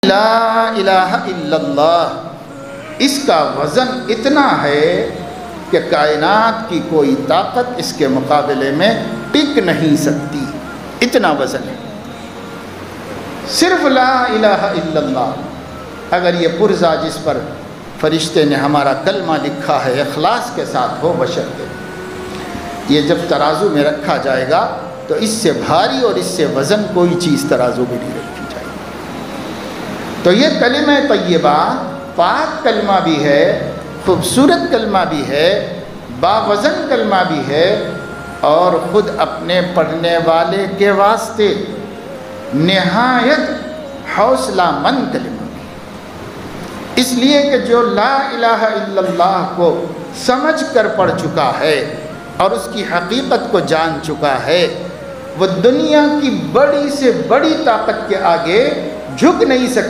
لا الہ الا اللہ، اس کا وزن اتنا ہے کہ کائنات کی کوئی طاقت اس کے مقابلے میں ٹک نہیں سکتی، اتنا وزن ہے صرف لا الہ الا اللہ۔ اگر یہ پرزہ جس پر فرشتے نے ہمارا کلمہ لکھا ہے اخلاص کے ساتھ ہو بشرطے، یہ جب ترازو میں رکھا جائے گا تو اس سے بھاری اور اس سے وزن کوئی چیز ترازو میں نہیں رکھی جائے گی۔ تو یہ کلمہ طیبہ پاک کلمہ بھی ہے، خوبصورت کلمہ بھی ہے، باوزن کلمہ بھی ہے، اور خود اپنے پڑھنے والے کے واسطے نہایت حوصلہ مند کلمہ بھی، اس لیے کہ جو لا الہ الا اللہ کو سمجھ کر پڑھ چکا ہے اور اس کی حقیقت کو جان چکا ہے، وہ دنیا کی بڑی سے بڑی طاقت کے آگے جھک نہیں سکتا۔